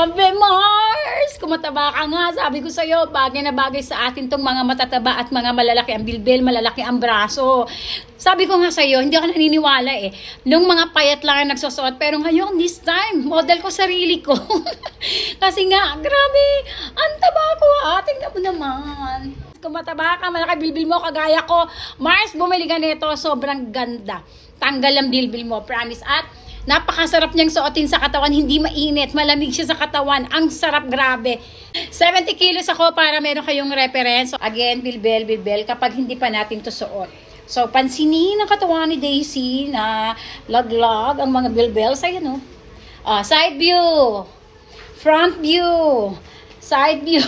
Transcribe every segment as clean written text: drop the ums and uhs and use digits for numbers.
Grabe, Mars! Kumataba ka nga. Sabi ko sa'yo, bagay na bagay sa atin tong mga matataba at mga malalaki ang bilbil, malalaki ang braso. Sabi ko nga sa'yo, hindi ako naniniwala eh. Nung mga payat lang ang nagsusuot, pero ngayon, this time, model ko sarili ko. Kasi nga, grabe, ang taba ko ha. Tingnan mo naman. Kumataba ka, malaki bilbil mo, kagaya ko. Mars, bumili ka nito, sobrang ganda. Tanggal ang bilbil mo, promise. At napakasarap niyang suotin sa katawan, hindi mainit, malamig siya sa katawan, ang sarap, grabe. 70 kilos ako para meron kayong reference. So, again, bilbil, kapag hindi pa natin to suot. So, pansinin ang katawan ni Daisy na laglag ang mga bilbels. Ayan, side view, front view, side view,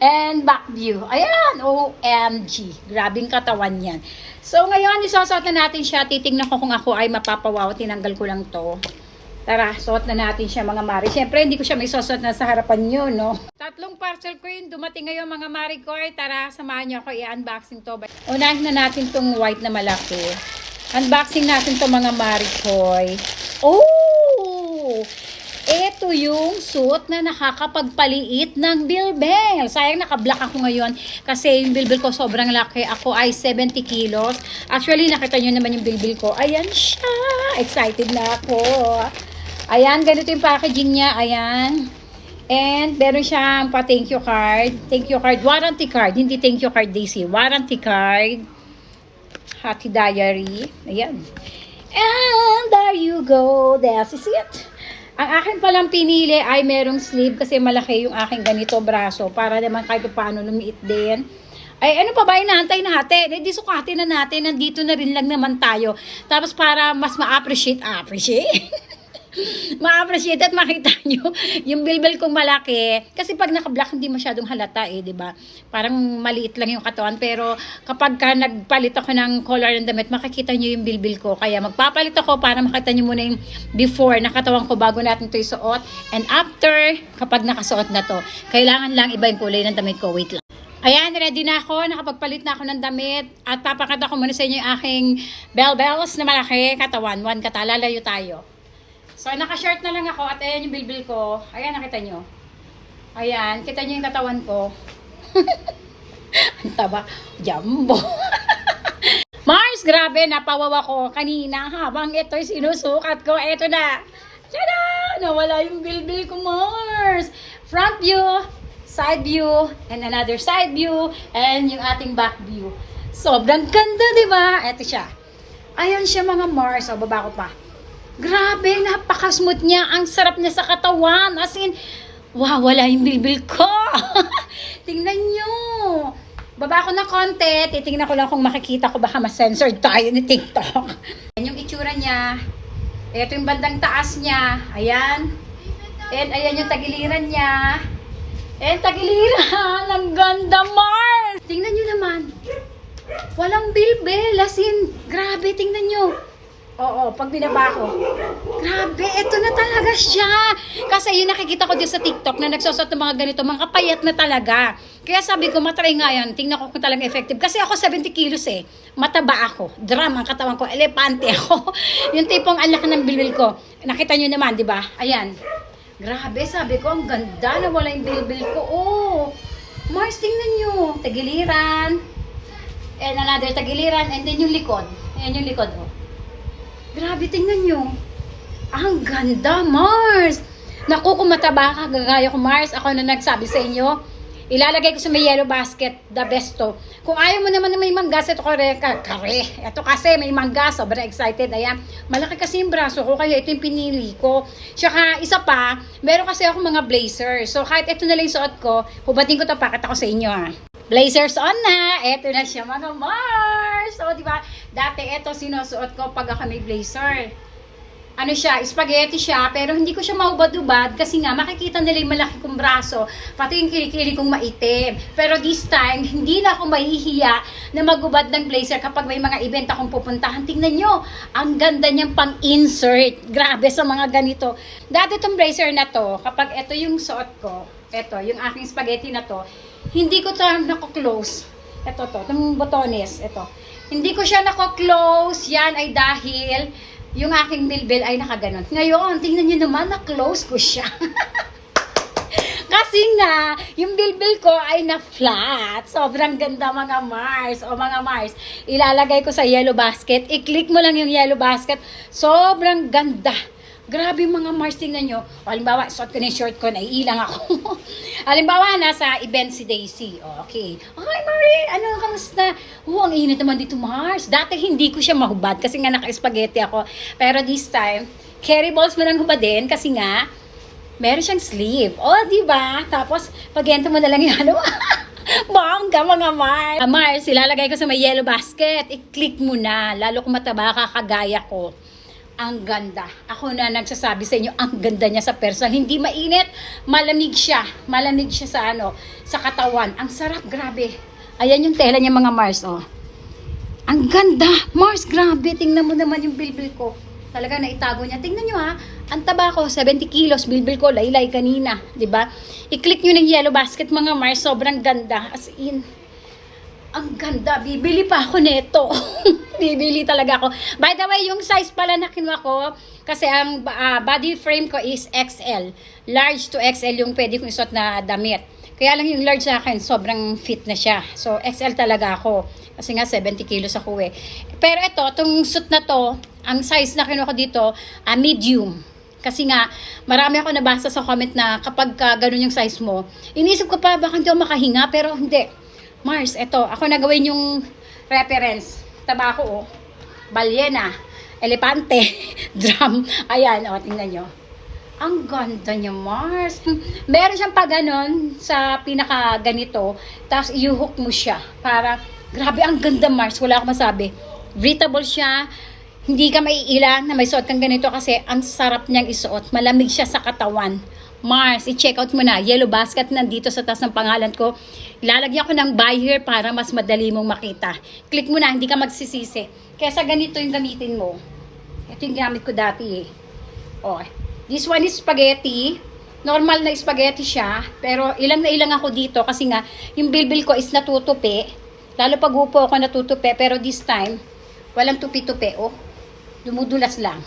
and back view. Ayan, OMG. Grabing katawan yan. So, ngayon, isasot na natin siya. Titignan ko kung ako ay mapapawaw. Tinanggal ko lang to. Tara, suot na natin siya, mga mari. Siyempre, hindi ko siya may susot na sa harapan nyo, no? 3 parcel ko yun. Dumating ngayon, mga mari ko. Tara, samahan nyo ako i-unboxing to. Unahin na natin tong white na malaki. Unboxing natin to, mga mari ko. Oh! Ito yung suit na nakakapagpaliit ng bilbil. Sayang naka-black ako ngayon kasi yung bilbil ko sobrang laki. Ako ay 70 kilos. Actually, nakita nyo naman yung bilbil ko. Ayan siya. Excited na ako. Ayan, ganito yung packaging niya. Ayan. And meron siyang pa-thank you card. Thank you card. Warranty card. Hindi thank you card, Daisy. Warranty card. Happy diary. Ayan. And there you go. This is it. Ang akin palang pinili ay merong sleeve kasi malaki yung aking ganito braso para naman kahit paano lumiit din. Ay, ano pa ba inaantay natin? Eh, di sukatin na natin. Nandito na rin lang naman tayo. Tapos para mas ma-appreciate. Ma-appreciate at makita nyo yung bilbil kong malaki. Kasi pag naka-black, hindi masyadong halata eh, di ba? Parang maliit lang yung katawan. Pero kapag ka nagpalit ako ng color ng damit, makikita nyo yung bilbil ko. Kaya magpapalit ako para makita nyo muna yung before na katawan ko bago natin ito isuot. And after, kapag nakasuot na to, kailangan lang iba yung kulay ng damit ko. Wait lang. Ayan, ready na ako. Nakapagpalit na ako ng damit. At papakita ko muna sa inyo yung aking bells na malaki katawan. One kata, lalayo tayo. So, naka-shirt na lang ako at ayan yung bilbil ko. Ayan, nakita nyo. Ayan, kita nyo yung katawan ko. Ang taba. Jumbo. Mars, grabe, napawawa ko kanina habang ito'y sinusukat ko. Ito na. Tada! Nawala yung bilbil ko, Mars. Front view, side view, and another side view, and yung ating back view. Sobrang ganda, di ba? Ito siya. Ayan siya, mga Mars. O, baba ko pa. Grabe, napaka-smooth niya. Ang sarap niya sa katawan. As in, wow, wala yung bilbil ko. Tingnan nyo. Baba ko na konti. Titingnan ko lang kung makikita ko. Baka ma-censored tayo ni TikTok. Ayan yung itsura niya. Ito yung bandang taas niya. Ayan. And ayan yung tagiliran niya. And tagiliran. Ang ganda, Mars. Tingnan nyo naman. Walang bilbil. As in, grabe, tingnan nyo. Oo, pag binaba ko. Grabe, eto na talaga siya. Kasi yun nakikita ko din sa TikTok na nagsusot ng mga ganito, mga kapayat na talaga. Kaya sabi ko, matry nga yan. Tingnan ko kung talagang effective. Kasi ako 70 kilos eh. Mataba ako. Drum ang katawan ko. Elepante ako. Yung tipong ang laki ng bilbil ko. Nakita nyo naman, di ba? Ayan. Grabe, sabi ko, ang ganda na wala yung bilbil ko. Oh, Mars, tingnan nyo. Tagiliran. And another tagiliran. And then yung likod. Ayan yung likod, oh. Grabe, tingnan nyo. Ang ganda, Mars. Naku, kung mataba ka, gagaya ko, Mars. Ako na nagsabi sa inyo. Ilalagay ko sa may yellow basket, the best to. Kung ayaw mo naman na may manggas, ito kare. Ito kasi may manggas, sobrang excited. Ayan, malaki kasi yung braso ko, kaya ito yung pinili ko. Tsaka, isa pa, meron kasi ako mga blazers. So, kahit ito na lang yung suot ko, hubatin ko ito, pakita ko sa inyo, ha. Blazers on na. Ito na siya, mga Mars. So, di ba? Dati ito sinusuot ko pag ako may blazer. Ano siya, spaghetti siya, pero hindi ko siya maubad-ubad kasi nga makikita nila yung malaki kong braso, pati yung kilikili kong maitim. Pero this time, hindi na ako mahihiya na magubad ng blazer kapag may mga event akong pupuntahan. Tingnan nyo, ang ganda niyang pang-insert. Grabe sa mga ganito. Dati itong blazer na to, kapag ito yung suot ko, ito, yung aking spaghetti na to, hindi ko ito nako-close. Ito to, itong botones, ito. Hindi ko siya nako-close, yan ay dahil yung aking bilbil ay nakaganon. Ngayon, tingnan nyo naman, na-close ko siya. na yung bilbil ko ay na-flat. Sobrang ganda mga Mars. O mga Mars, ilalagay ko sa yellow basket. I-click mo lang yung yellow basket. Sobrang ganda. Grabe mga Mars, tingnan nyo. O, halimbawa, suot ko na yung short ko, naiilang ako. Halimbawa, nasa event si Daisy. O, okay. Hi, Marie! Ano, kamusta? Oh, ang init naman dito, Mars. Dati hindi ko siya mahubad kasi nga naka-spaghetti ako. Pero this time, carry balls mo lang hubadin kasi nga, meron siyang sleeve. O, diba? Tapos, pag-ento mo na lang yung ano. Bongga mga Mars. Mars, ilalagay ko sa may yellow basket. I-click mo na. Lalo kung mataba ka, kagaya ko. Ang ganda. Ako na nagsasabi sa inyo, ang ganda niya sa person. Hindi mainit, malamig siya. Malamig siya sa ano, sa katawan. Ang sarap, grabe. Ayan yung tela niya mga Mars, oh. Ang ganda. Mars, grabe. Tingnan mo naman yung bilbil ko. Talaga naitago niya. Tingnan nyo ha. Ang taba ko, 70 kilos. Bilbil ko, laylay kanina. 'Di ba? I-click nyo ng yellow basket mga Mars. Sobrang ganda. As in, ang ganda. Bibili pa ako neto. Bibili talaga ako. By the way, yung size pala na kinuha ko, kasi ang body frame ko is XL. Large to XL yung pwede kong isuot na damit. Kaya lang yung large sa akin, sobrang fit na siya. So, XL talaga ako. Kasi nga, 70 kilos ako eh. Pero ito, itong suit na to, ang size na kinuha ko dito, medium. Kasi nga, marami ako nabasa sa comment na kapag ganun yung size mo, iniisip ko pa, baka hindi ako makahinga, pero hindi. Mars, ito, ako nagawin yung reference. Tabako, oh. Balyena, elepante, drum. Ayan, oh, tingnan nyo. Ang ganda niya, Mars. Meron siyang pa ganon sa pinaka ganito, tapos i-hook mo siya. Para, grabe, ang ganda, Mars. Wala akong masabi. Breathable siya. Hindi ka maiilang na may suot kang ganito kasi ang sarap niyang isuot. Malamig siya sa katawan. Mars, i-check out mo na. Yellow basket nandito sa taas ng pangalan ko. Ilalagyan ko ng buy here para mas madali mong makita. Click mo na, hindi ka magsisisi. Kesa ganito yung gamitin mo. Ito yung gamit ko dati eh. Oh, this one is spaghetti. Normal na spaghetti siya. Pero ilang na ilang ako dito kasi nga yung bilbil ko is natutupi. Lalo pag upo ako natutupi. Pero this time, walang tupi-tupi. Oh, dumudulas lang.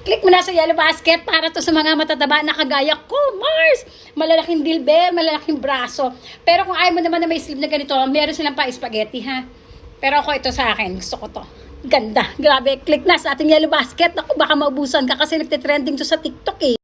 Click mo na sa yellow basket para to sa mga matataba na kagaya ko, Mars. Malalaking bilbil, malalaking braso. Pero kung ayaw mo naman na may sleeve na ganito, meron silang pa spaghetti, ha? Pero ako, ito sa akin. Gusto ko to. Ganda. Grabe. Click na sa ating yellow basket. Naku, baka maubusan ka kasi nagtitrending to sa TikTok, eh.